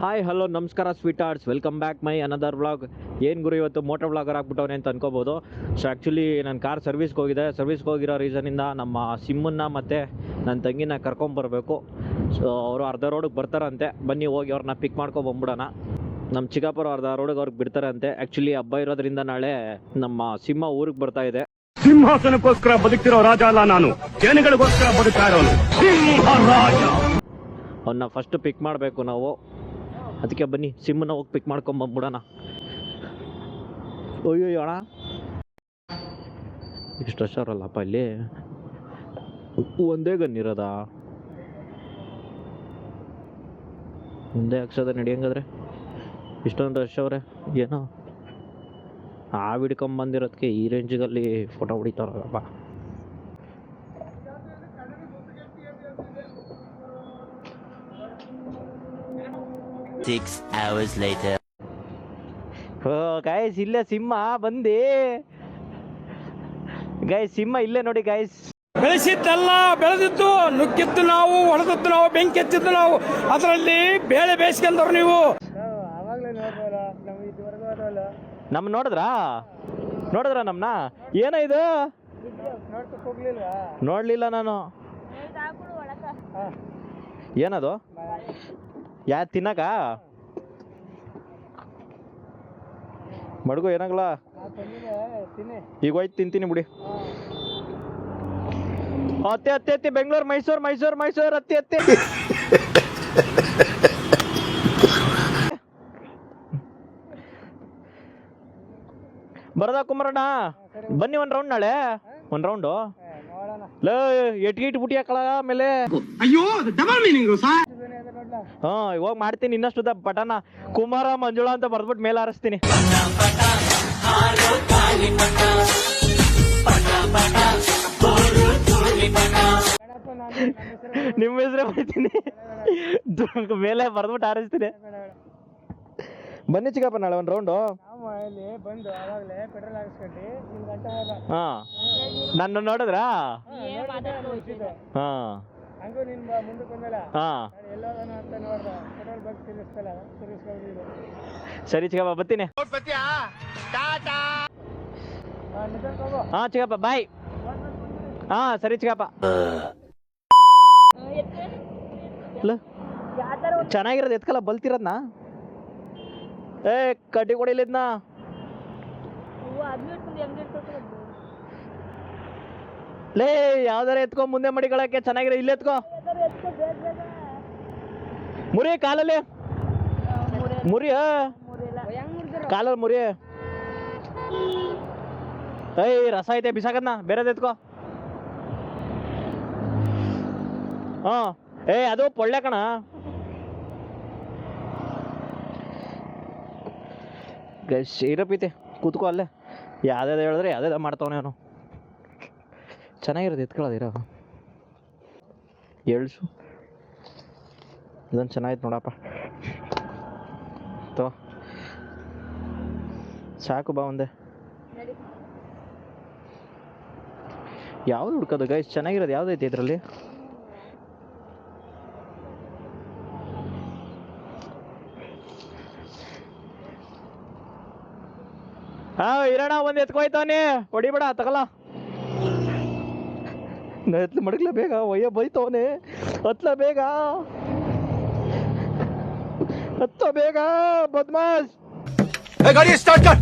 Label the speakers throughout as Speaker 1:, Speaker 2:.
Speaker 1: Hi hello ನಮಸ್ಕಾರ sweet arts, welcome back my another vlog. ಏನು ಗುರು ಇವತ್ತು ಮೋಟೋ ವ್ಲಾಗರ್ ಆಗ್ಬಿಟ್ಟವನೆ ಅಂತ ಅನ್ಕೋಬೋದು. ಸೊ ಆ್ಯಕ್ಚುಲಿ ನನ್ನ ಕಾರ್ ಸರ್ವಿಸ್ಗೆ ಹೋಗಿರೋ ರೀಸನಿಂದ ನಮ್ಮ ಸಿಮ್ಮನ್ನು ಮತ್ತು ನನ್ನ ತಂಗಿನ ಕರ್ಕೊಂಬರ್ಬೇಕು. ಸೊ ಅವರು ಅರ್ಧ ರೋಡಿಗೆ ಬರ್ತಾರಂತೆ, ಬನ್ನಿ ಹೋಗಿ ಅವ್ರನ್ನ ಪಿಕ್ ಮಾಡ್ಕೊಂಬಂದ್ಬಿಡೋಣ. ನಮ್ಮ ಚಿಕ್ಕಪ್ಪರು ಅರ್ಧ ರೋಡಿಗೆ ಅವ್ರಿಗೆ ಬಿಡ್ತಾರಂತೆ. ಆ್ಯಕ್ಚುಲಿ ಹಬ್ಬ ಇರೋದ್ರಿಂದ ನಾಳೆ ನಮ್ಮ ಸಿಂಹ ಊರಿಗೆ ಬರ್ತಾ ಇದೆ.
Speaker 2: ಸಿಂಹಾಸನಕ್ಕೋಸ್ಕರ ಬದುಕ್ತಿರೋ ರಾಜ ಅಲ್ಲ ನಾನು, ಜನಗಳಿಗೋಸ್ಕರ ಬದುಕ್ತಾ ಇರೋನು ಸಿಂಹ ರಾಜ.
Speaker 1: ಅವನ್ನ ಫಸ್ಟ್ ಪಿಕ್ ಮಾಡಬೇಕು ನಾವು, ಅದಕ್ಕೆ ಬನ್ನಿ ಸಿಮ್ಮನ್ನ ಹೋಗಿ ಪಿಕ್ ಮಾಡ್ಕೊಂಬಂದ್ಬಿಡೋಣ. ಅಯ್ಯೋ ಅಣ್ಣ, ಇಷ್ಟು ರಶ್ ಅವರಲ್ಲಪ್ಪ ಇಲ್ಲಿ. ಒಂದೇ ಗನ್ ಇರೋದ, ಒಂದೇ ಅಕ್ಷದ ನಡಿಯಂಗಾದ್ರೆ ಇಷ್ಟೊಂದು ರಶ್ ಅವ್ರೆ. ಏನೋ ಹಿಡ್ಕೊಂಬಂದಿರೋದಕ್ಕೆ ಈ ರೇಂಜಿಗಲ್ಲಿ ಫೋಟೋ ಹೊಡಿತಾರಲ್ಲಪ್ಪ. ಗೈಸ್ ಇಲ್ಲೇ ಸಿಂಹ ಬಂದಿ. ಗೈಸ್ ಸಿಂಹ ಇಲ್ಲೇ ನೋಡಿ ಗೈಸ್.
Speaker 3: ಬೆಳೆಸಿದ್ದಲ್ಲ, ಬೆಳೆದಿದ್ದು, ನುಗ್ಗಿದ್ದು ನಾವು, ಹೊಡೆದದ್ದು ನಾವು, ಬೆಂಕಿ ಹಚ್ಚಿದ್ದು ನಾವು, ಅದರಲ್ಲಿ ಬೇಳೆ ಬೇಯಿಸ್ಕೊಂಡವ್ರು ನೀವು.
Speaker 1: ನಮ್ಮ ನೋಡಿದ್ರಾ ನಮ್ಮನ್ನ? ಏನೋ ಇದು ನೋಡ್ಲಿಲ್ಲ ನಾನು. ಏನದು? ತಿನ್ನಕ ಮಡ್ಗು ಏನಾಗಲ್ಲ, ಈಗ ಹೋಯ್ತು ತಿಂತೀನಿ ಬಿಡಿ. ಹತ್ತಿ ಬೆಂಗಳೂರು ಮೈಸೂರು ಹತ್ತಿ ಬರದಾ ಕುಮಾರಣ್ಣ, ಬನ್ನಿ ಒಂದ್ ರೌಂಡ್ ನಾಳೆ, ಒಂದ್ ರೌಂಡು ಎಟ್ಗಿಟ್ ಬುಟಿ ಹಾಕಳ ಆಮೇಲೆ.
Speaker 2: ಅಯ್ಯೋ ಡಬಲ್ ಮೀನಿಂಗ್.
Speaker 1: ಇವಾಗ ಮಾಡ್ತೀನಿ ಇನ್ನಷ್ಟು ಪಟನ ಕುಮಾರ ಮಂಜುಳಾ ಅಂತ ಬರ್ದ್ಬಿಟ್ಟು ಮೇಲೆ ಹಾರಿಸ್ತೀನಿ. ನಿಮ್ಮ ಹೆಸರೇ ಬರ್ತೀನಿ, ಮೇಲೆ ಬರ್ದ್ಬಿಟ್ಟು ಹಾರಿಸ್ತೀನಿ. ಬನ್ನಿ ಚಿಕ್ಕಪ್ಪ ನಾಳೆ ಒಂದು ರೌಂಡು. ಹಾ ನನ್ನ ನೋಡಿದ್ರಾ? ಹಾ ಸರಿ ಚಿಕ್ಕಪ್ಪ ಬರ್ತೀನಿ. ಹಾ ಚಿಕ್ಕಪ್ಪ ಬಾಯ್. ಹಾ ಸರಿ ಚಿಕ್ಕಪ್ಪ. ಚೆನ್ನಾಗಿರೋದು ಎತ್ಕಲ್ಲ, ಬಲ್ತಿರೋದ್ನ ಕಡ್ಡಿ ಕೊಡಿಲಿದ್ನ. ಲೇ ಯಾವ್ದಾರ ಎತ್ಕೊ, ಮುಂದೆ ಮಡಿಗಳಕ್ಕೆ ಚೆನ್ನಾಗಿರೋ. ಇಲ್ಲಿ ಎತ್ಕೋ, ಮುರಿ ಕಾಲಲ್ಲಿ ಮುರಿ, ಕಾಲಲ್ಲಿ ಮುರಿ. ರಸ ಐತೆ ಬಿಸಾಕದ್ನ, ಬೇರೆದ್ ಎತ್ಕೋ. ಹಾ ಅದು ಪೊಳ್ಳೆ ಕಣ. ಇರಪೈತೆ ಕೂತ್ಕೋ ಅಲ್ಲೇ. ಯಾವ್ದಾವ್ದು ಹೇಳಿದ್ರೆ ಯಾವ್ದಾವ್ದು ಮಾಡ್ತಾವನೆ ಅವನು. ಚೆನ್ನಾಗಿರೋದು ಎತ್ಕೊಳ್ಳೋದಿರೋ ಎಳ್ಸು. ಇದೊಂದು ಚೆನ್ನಾಗಿತ್ತು ನೋಡಪ್ಪ. ಸಾಕು ಬಾ ಒಂದೇ. ಯಾವ್ದು ಹುಡ್ಕೋದು ಗೈಸ್? ಚೆನ್ನಾಗಿರೋದು ಯಾವ್ದೈತೆ ಇದರಲ್ಲಿ? ಇರೋಣ, ಒಂದ್ ಎತ್ಕೋಯ್ತಾನೆ, ಹೊಡಿಬೇಡ, ತಗಲ್ಲ. ಎತ್ಲ ಮಡಗ್ಲ ಬೇಗ, ಒಯ್ಯ ಬೈತವನೆ. ಹತ್ಲ ಬೇಗ, ಹತ್ತ ಬೇಗ ಬದ್ಮಾಸ್.
Speaker 2: ಗಾಡಿ ಸ್ಟಾರ್ಟ್ ಕರ್.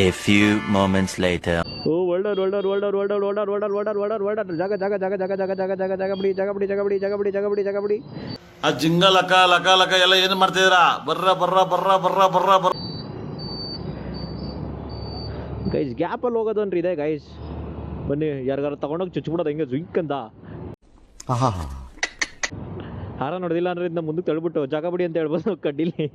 Speaker 4: A few moments later.
Speaker 1: ಜಾಗ ಬಿಡಿ.
Speaker 5: ಆ ಜಿಂಗ ಲಕ ಎಲ್ಲ ಏನ್ ಮಾಡ್ತಿದ್ದೀರಾ? ಬರ್ರ.
Speaker 1: ಗೈಸ್ ಗ್ಯಾಪಲ್ಲಿ ಹೋಗೋದನ್ರಿ ಇದೆ ಗೈಸ್. ಬನ್ನಿ ಯಾರಿಗಾರ ತಗೊಂಡೋಗಿ ಚುಚ್ಬಿಡೋದು ಹೆಂಗೆ ಜಿಂಕ್ ಅಂತ. ಹಾರ ನೋಡಿದಿಲ್ಲ ಅಂದ್ರೆ ಇದನ್ನ ಮುಂದಕ್ಕೆ ತಳ್ಬಿಟ್ಟು ಜಾಗ ಬಿಡಿ ಅಂತ ಹೇಳ್ಬೋದು ಕಡ್ಡಿಲಿ.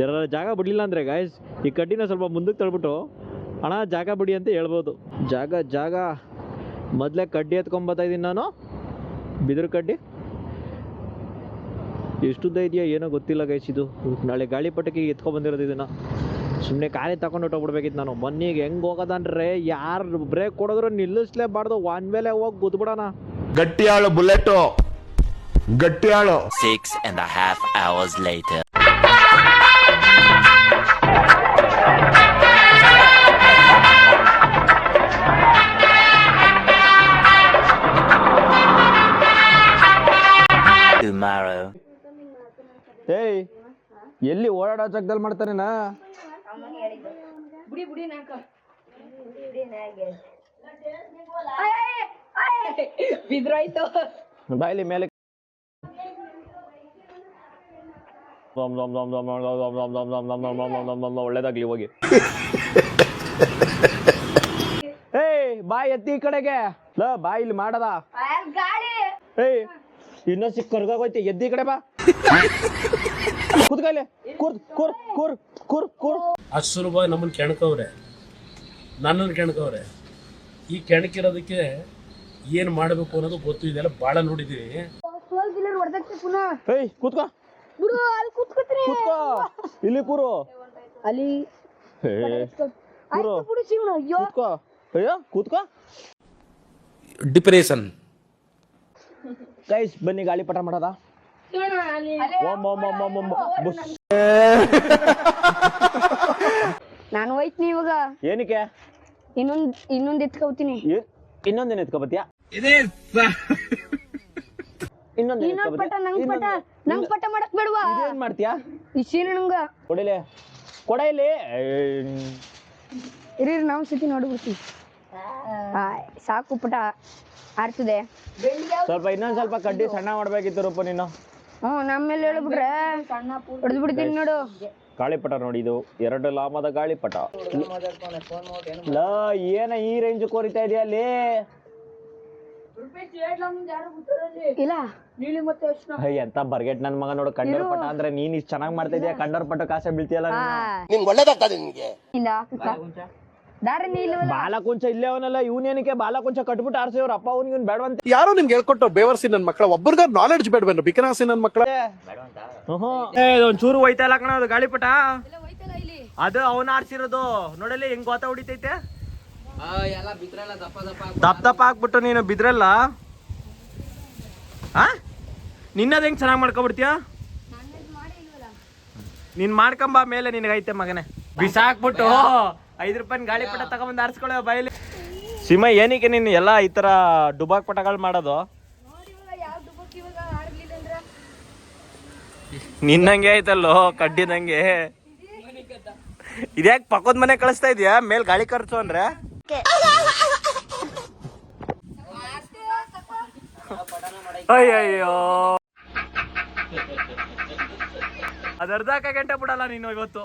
Speaker 1: ಯಾರ ಜಾಗ ಬಿಡ್ಲಿಲ್ಲ ಅಂದ್ರೆ ಗೈಸ್ ಈ ಕಡ್ಡಿನ ಸ್ವಲ್ಪ ಮುಂದಕ್ಕೆ ತಳ್ಬಿಟ್ಟು ಅಣ್ಣ ಜಾಗ ಬಿಡಿ ಅಂತ ಹೇಳ್ಬೋದು. ಜಾಗ ಮೊದಲೇ ಕಡ್ಡಿ ಎತ್ಕೊಂಬತ್ತಾ ಇದ್ದೀನಿ ನಾನು, ಬಿದಿರು ಕಡ್ಡಿ. ಎಷ್ಟುದ್ದ ಇದೆಯಾ ಏನೋ ಗೊತ್ತಿಲ್ಲ ಗೈಸ್. ಇದು ನಾಳೆ ಗಾಳಿಪಟಕ್ಕೆ ಎತ್ಕೊಂಡ್ಬಂದಿರೋದು. ಇದನ್ನ ಸುಮ್ಮನೆ ಕಾಲೇ ತಗೊಂಡು ಹೊಟ್ಟೋಗ್ಬಿಡ್ಬೇಕಿತ್ತು ನಾನು. ಮೊನ್ನೆಗೆ ಹೆಂಗೆ ಹೋಗೋದನ್ರೆ, ಯಾರು ಬ್ರೇಕ್ ಕೊಡೋದ್ರು ನಿಲ್ಲಿಸ್ಲೇಬಾರ್ದು, ಒನ್ ವೇಲೆ ಹೋಗಿ ಗುದ್ಬಿಡೋಣ.
Speaker 6: ಗಟ್ಟಿಯಾಳು ಬುಲೆಟು ಗಟ್ಟಿಯಾಳು.
Speaker 4: 6.5 hours later. Tomorrow.
Speaker 1: ಏಯ್ ಎಲ್ಲಿ ಓಡಾಡೋ ಜಾಗದಲ್ಲಿ ಮಾಡ್ತಾನೇನಾ?
Speaker 7: ಬಿದ್ರಾಯ್ತು
Speaker 1: ಬಾಯ್ಲಿ ಮೇಲೆ ಒಳ್ಳೇದಾಗ್ಲಿ ಹೋಗಿ. ಏಯ್ ಬಾಯ್ ಎತ್ತಿ ಈ ಕಡೆಗೆ ಬಾಯ್ ಇಲ್ಲಿ ಮಾಡದ. ಏಯ್ ಇನ್ನೂ ಸಿಕ್ಕ ಕರ್ಗೋಗೋಯ್ತಿ, ಎದ್ದಿ ಕಡೆ ಬಾ. ಕುತ್ಕಲೆ ಕೂರ್ ಕೂರ್ ಕೂರ್ ಕೂರ್ ಕೂರ್.
Speaker 8: ಅಷ್ಟು ಸುಲಭ ನಮ್ಮನ್ನು ಕೆಣಕವ್ರೆ, ನನ್ನನ್ನು ಕೆಣಕವ್ರೆ. ಈ ಕೆಣಕಿರೋದಕ್ಕೆ ಏನು ಮಾಡಬೇಕು ಅನ್ನೋದು ಗೊತ್ತು. ಇದೆಲ್ಲ ಭಾಳ ನೋಡಿದ್ದೀವಿ.
Speaker 1: ಏಯ್ ಕೂತ್ಕೋ ಕೂತ್ಕೋ, ಇಲ್ಲಿ ಕೂರು.
Speaker 7: ಅಲ್ಲಿ
Speaker 1: ಕೂತ್ಕೋ, ಅಯ್ಯೋ ಕೂತ್ಕೋ.
Speaker 8: ಡಿಪ್ರೆಷನ್.
Speaker 1: ಗೈಸ್ ಬನ್ನಿ ಗಾಳಿಪಟ ಮಾಡೋದ.
Speaker 7: ನಾನು ಹೋಯ್ತೀನಿ ಇವಾಗ.
Speaker 1: ಏನಕ್ಕೆ?
Speaker 7: ಇನ್ನೊಂದ್ ಎತ್ಕೋತೀನಿ.
Speaker 1: ಇನ್ನೊಂದೇನು ಎತ್ಕೊಬತ್ತೀಯ?
Speaker 7: ಇನ್ನೊಂದ್ ಪಟ ನಂಗ್ ಪಟ ಮಾಡಕ್ ಬೇಡವಾ?
Speaker 1: ಏನ್ ಮಾಡ್ತೀಯಾ?
Speaker 7: ಇಷ್ಟೇನು ನಂಗ
Speaker 1: ಕೊಡಿಲೆ ಕೊಡ ಇಲ್ಲಿ.
Speaker 7: ಇರಿ ನಾವು ಸತಿ ನೋಡ್ಬಿಡ್ತೀವಿ. ಸಾಕು ಪಟ ಆಡ್ತದೆ.
Speaker 1: ಸ್ವಲ್ಪ ಇನ್ನೊಂದ್ ಸ್ವಲ್ಪ ಕಡ್ಡಿ ಸಣ್ಣ ಮಾಡ್ಬೇಕಿತ್ತು ರೂಪ ನೀನು.
Speaker 7: ನಮ್ಮೇಲೆ ಹೇಳ್ಬಿಟ್ರೆ ಹೊಡೆದು ಬಿಡ್ತೀನಿ ನೋಡು.
Speaker 1: ಗಾಳಿಪಟ ನೋಡಿ, ಇದು 2 ಲಾಮದ ಗಾಳಿಪಟ. ಏನ ಈ ರೇಂಜ್ ಕೋರಿತಾ ಇದೆಯಾ ಅಲ್ಲಿ?
Speaker 7: ಇಲ್ಲ
Speaker 1: ಎಂತ ಬರ್ಗೆಟ್ ನನ್ ಮಗ ನೋಡು. ಕಂಡರ್ ಪಟ ಅಂದ್ರೆ ನೀನ್ ಇಷ್ಟ ಚೆನ್ನಾಗ್ ಮಾಡ್ತಾ ಇದೀಯ. ಕಂಡರ್ ಪಟ ಕಾಸೆ ಬೀಳ್ತೀಯಲ್ಲ.
Speaker 6: ನಿಮ್ಗೆ ಒಳ್ಳೇದಾಗ್ತದೆ ನಿಮ್ಗೆ.
Speaker 7: ಇಲ್ಲ ದಾರಿ
Speaker 1: ಬಾಲಕುಂಚ ಇಲ್ಲೇ ಅವನಲ್ಲ, ಇವನೇನಕ್ಕೆ ಬಾಲಕುಂಚ ಕಟ್ಬಿಟ್ಟು ಆರ್ಸಿವ್ರ ಅಪ್ಪ ಅವ್ನಿಗೆ ಬೇಡವಂತ.
Speaker 9: ಯಾರೋ ನಿಮ್ಗೆ ಹೇಳ್ಕೊಟ್ಟು ಬೇವರ್ಸಿ ನನ್ ಮಕ್ಕಳ ಒಬ್ಬರಿಗ ನಾಲೆಡ್ಜ್ ಬೇಡವೇನು? ಬಿಕನಾಸಿ ನನ್ ಮಕ್ಕಳ
Speaker 1: ಒಂಚೂರು ಹೋಯ್ತಾ ಇಲ್ಲ ಕಣ ಅದು ಗಾಳಿಪಟ. ಅದು ಅವನ ಆರ್ಸಿರೋದು ನೋಡಲಿ ಹೆಂಗ್ ಗೋತ ಹೊಡಿತೈತೆ. ದಪ್ಪ ದಪ್ಪ ಹಾಕ್ಬಿಟ್ಟು ನೀನು ಬಿದ್ರಲ್ಲ. ನಿನ್ನದ ಹೆಂಗ್ ಚೆನ್ನಾಗ್ ಮಾಡ್ಕೊಬಿಡ್ತೀಯ ನೀನ್? ಮಾಡ್ಕೊಂಬ ಮೇಲೆ ನಿನಗೈತೆ ಮಗನೇ. ಬಿಸಾಕ್ಬಿಟ್ಟು 5 ರೂಪಾಯಿ ಗಾಳಿಪಟ ತಗೊಂಬಂದು ಆರಿಸ್ಕೊಳ್ಳೋ ಬಾಯಲ್ಲಿ. ಸಿಮ ಏನಕ್ಕೆ ನೀನು ಎಲ್ಲ ಈ ತರ ಡುಬಾಕ್ ಪಟಗಳು ಮಾಡೋದು? ನಿನ್ನಂಗೆ ಆಯ್ತಲ್ಲೋ ಕಡ್ಡಿದಂಗೆ. ಇದ್ಯಾಕೆ ಪಕ್ಕದ ಮನೆ ಕಳಿಸ್ತಾ ಇದೀಯಾ ಮೇಲ್ ಗಾಳಿ ಖರ್ಚು ಅಂದ್ರೆ? ಅಯ್ಯಯ್ಯೋ, ಅದ್ ಅರ್ಧ ಗಂಟೆ ಬಿಡಲ್ಲ ನೀನು ಇವತ್ತು.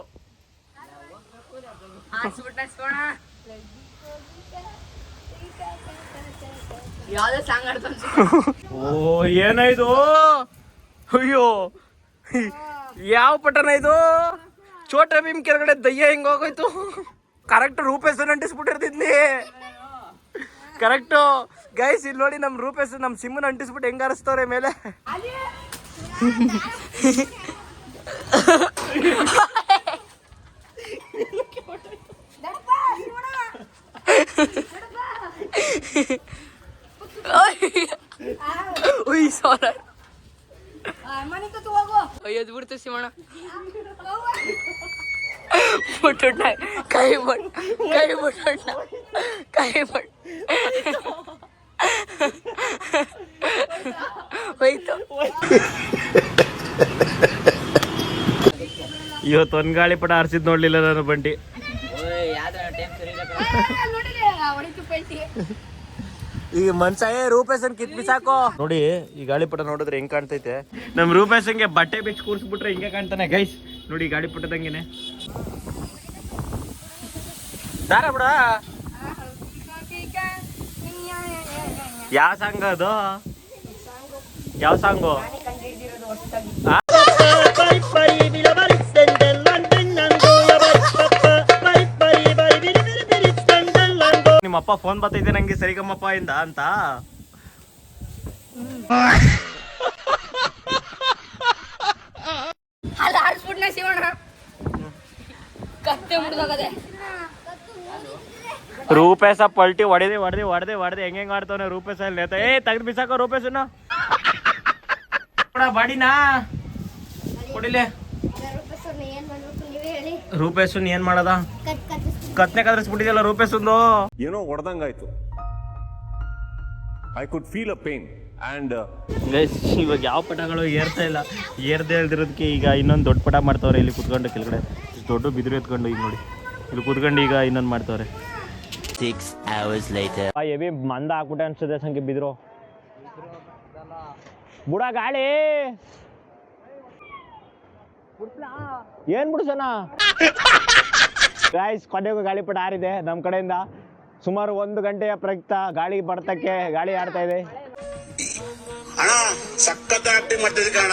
Speaker 1: ಓ ಏನಾಯ್ತು? ಅಯ್ಯೋ ಯಾವ ಪಟನ ಇದು? ಚೋಟ ಭೀಮ್ ಕೆಳಗಡೆ ದಯ್ಯ ಹೆಂಗ್ ಹೋಗೋಯ್ತು? ಕರೆಕ್ಟ್ ರೂಪೇಶನ್ ಅಂಟಿಸ್ಬಿಟ್ಟಿರ್ತಿದ್ನಿ. ಕರೆಕ್ಟು ಗೈಸ್ ಇಲ್ಲಿ ನೋಡಿ, ನಮ್ ರೂಪೇಶ್ ನಮ್ ಸಿಮ್ಮನ್ ಅಂಟಿಸ್ಬಿಟ್ಟು ಹೆಂಗ್ ಅರಸ್ತವ್ರೆ ಮೇಲೆ.
Speaker 7: ಬಿಡ್ತು ಶಿವಣ್ಣ.
Speaker 10: ಕೈ ಬಟ್ ಹೋಯ್ತು.
Speaker 1: ಇವತ್ತು ಒಂದ್ ಗಾಳಿಪಟ ಆರ್ಸಿದ್ ನೋಡ್ಲಿಲ್ಲ ನಾನು ಬಂಡಿ. ಈಗ ಮನ್ಸಾಯೇ ರೂಪೇಶನ್ ಕಿತ್ ಬಿಸಾಕೋ. ನೋಡಿ ಈ ಗಾಳಿಪಟ ನೋಡಿದ್ರೆ ಹೆಂಗ್ ಕಾಣ್ತೈತೆ. ನಮ್ ರೂಪೇಶನ್ಗೆ ಬಟ್ಟೆ ಬಿಚ್ಚಿ ಕೂರ್ಸ್ಬಿಟ್ರೆ ಹಿಂಗೆ ಕಾಣ್ತಾನೆ ಗೈಸ್. ನೋಡಿ ಗಾಳಿಪಟದಂಗೆನೆ. ದಾರ ಬಿಡ. ಯಾವ ಸಾಂಗ್ ಅದು? ಯಾವ ಸಾಂಗು? ನಿಮ್ಮಪ್ಪ ಫೋನ್ ಬರ್ತೈತೆ ನಂಗೆ ಸರಿಗಮ್ಮಪ್ಪ ಇಂದ ಅಂತ.
Speaker 7: ಅಲ್ಲ ಆಡ್ಸ್ಬಿಟ್ನ ಶಿವಣ್ಣ. ಕತ್ತೆ ಮುಡ್ದೋಗದೆ.
Speaker 1: ರೂಪ ರೂಪೇಶ ಪಲ್ಟಿ ಹೊಡೆದೆ ಹೆಂಗೆ ಮಾಡ್ತಾವನೆ ರೂಪೇಶ ನೇತ. ತೆಗ್ದು ಬಿಸಾಕೋ ರೂಪೇಶನ ಬಾಡಿನಾ ಕೊಡಿಲೆ. ರೂಪೇಶನ್ ಏನ್ ಮಾಡದ ಕತ್ನೆ ಕದ್ರಿಸ್ಬಿಟ್ಟಿದೆಯಲ್ಲ ರೂಪೇಶಂದು.
Speaker 6: ಏನೋ ಹೊಡೆದಂಗಾಯ್ತು. I could feel a pain and
Speaker 1: ಇವಾಗ ಯಾವ ಪಟಗಳು ಏರ್ತಾ ಇಲ್ಲ. ಏರ್ದೇ ಇಲ್ದಿರೋದಕ್ಕೆ ಈಗ ಇನ್ನೊಂದು ದೊಡ್ಡ ಪಟ ಮಾಡ್ತಾವ್ರೆ ಇಲ್ಲಿ ಕುತ್ಕೊಂಡು ಕೆಳಗಡೆ. ದೊಡ್ಡ ಬಿದಿರು ಎತ್ಕೊಂಡು ಈಗ ನೋಡಿ ಇಲ್ಲಿ ಕುತ್ಕೊಂಡು ಈಗ ಇನ್ನೊಂದು ಮಾಡ್ತಾವ್ರೆ.
Speaker 4: 6 hours later.
Speaker 1: ಎವಿ ಮಂದ ಹಾಕ್ಬಿಟ್ಟೆ ಅನ್ಸುತ್ತೆ ಸಂಖ್ಯೆ ಬಿದ್ರು ಬುಡ ಗಾಳಿ ಏನ್ ಬಿಡ್ಸೋಣ. ಗಾಯ್ಸ್ ಕೊನೆಗೂ ಗಾಳಿಪಟ ಹಾರಿದೆ ನಮ್ಮ ಕಡೆಯಿಂದ. ಸುಮಾರು 1 ಗಂಟೆಯ ಪ್ರಯುಕ್ತ ಗಾಳಿ ಬಡತಕ್ಕೆ ಗಾಳಿ ಆಡ್ತಾ ಇದೆ.
Speaker 6: ಸಖತ್ ಆಕ್ಟಿಂಗ್ ಮಾಡ್ತಿದ್ದೆ ಕಾಣ.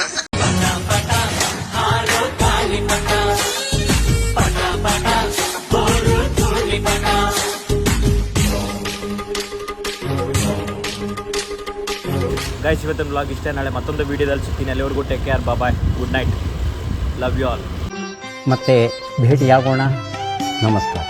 Speaker 1: ಗೈಸ್ ಇವತ್ತಿನ ಬ್ಲಾಗ್ ಇಷ್ಟೇ. ನಾಳೆ ಮತ್ತೊಂದು ವಿಡಿಯೋದಲ್ಲಿ ಸಿಗ್ತೀನಿ. ಅಲ್ಲಿವರೆಗೂ take care, bye, good night, love you all.
Speaker 11: ಮತ್ತೆ ಭೇಟಿಯಾಗೋಣ. ನಮಸ್ಕಾರ.